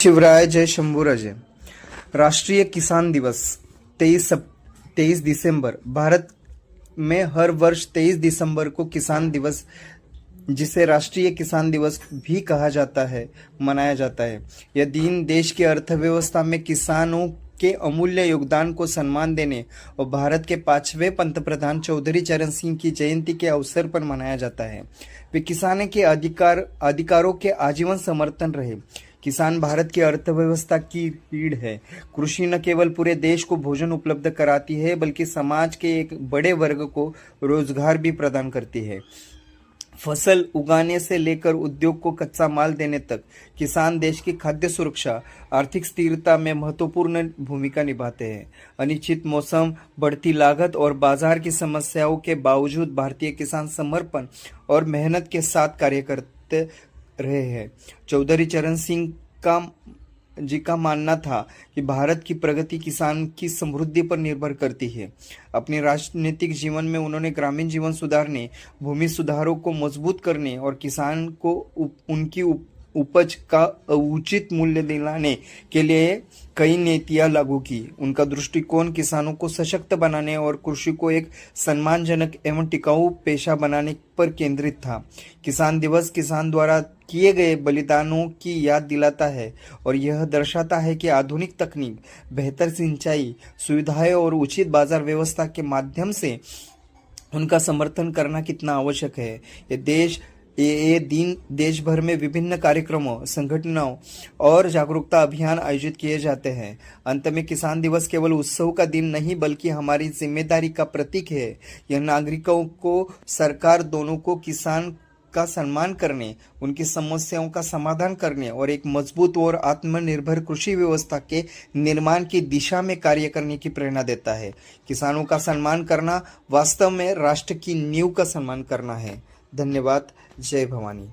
शिवराय जय शंभूराजे। राष्ट्रीय किसान दिवस 23 दिसंबर। भारत में हर वर्ष 23 दिसंबर को किसान दिवस, जिसे राष्ट्रीय किसान दिवस भी कहा जाता है, मनाया जाता है। यह दिन देश की अर्थव्यवस्था में किसानों के अमूल्य योगदान को सम्मान देने और भारत के 5वें पंतप्रधान चौधरी चरण सिंह की जयंती के अवसर पर मनाया जाता है। वे किसानों के अधिकारों के आजीवन समर्थन रहे। किसान भारत की अर्थव्यवस्था की रीढ़ है। कृषि न केवल पूरे देश को भोजन उपलब्ध कराती है, बल्कि समाज के एक बड़े वर्ग को रोजगार भी प्रदान करती है। फसल उगाने से लेकर उद्योग को कच्चा माल देने तक किसान देश की खाद्य सुरक्षा, आर्थिक स्थिरता में महत्वपूर्ण भूमिका निभाते हैं। अनिश्चित मौसम, बढ़ती लागत और बाजार की समस्याओं के बावजूद भारतीय किसान समर्पण और मेहनत के साथ कार्य करते रहे हैं। चौधरी चरण सिंह जी का मानना था कि भारत की प्रगति किसान की समृद्धि पर निर्भर करती है। अपने राजनीतिक जीवन में उन्होंने ग्रामीण जीवन सुधारने, भूमि सुधारों को मजबूत करने और किसान को उनकी उपज का उचित मूल्य दिलाने के लिए कई नीतियां लागू की। उनका दृष्टिकोण किसानों को सशक्त बनाने और कृषि को एक सम्मानजनक एवं टिकाऊ पेशा बनाने पर केंद्रित था। किसान दिवस किसान द्वारा किए गए बलिदानों की याद दिलाता है और यह दर्शाता है कि आधुनिक तकनीक, बेहतर सिंचाई सुविधाएं और उचित बाजार व्यवस्था के माध्यम से उनका समर्थन करना कितना आवश्यक है। ये दिन देश भर में विभिन्न कार्यक्रमों, संगठनों और जागरूकता अभियान आयोजित किए जाते हैं। अंत में किसान दिवस केवल उत्सव का दिन नहीं, बल्कि हमारी जिम्मेदारी का प्रतीक है। यह नागरिकों को, सरकार दोनों को किसान का सम्मान करने, उनकी समस्याओं का समाधान करने और एक मजबूत और आत्मनिर्भर कृषि व्यवस्था के निर्माण की दिशा में कार्य करने की प्रेरणा देता है। किसानों का सम्मान करना वास्तव में राष्ट्र की नींव का सम्मान करना है। धन्यवाद। जय भवानी।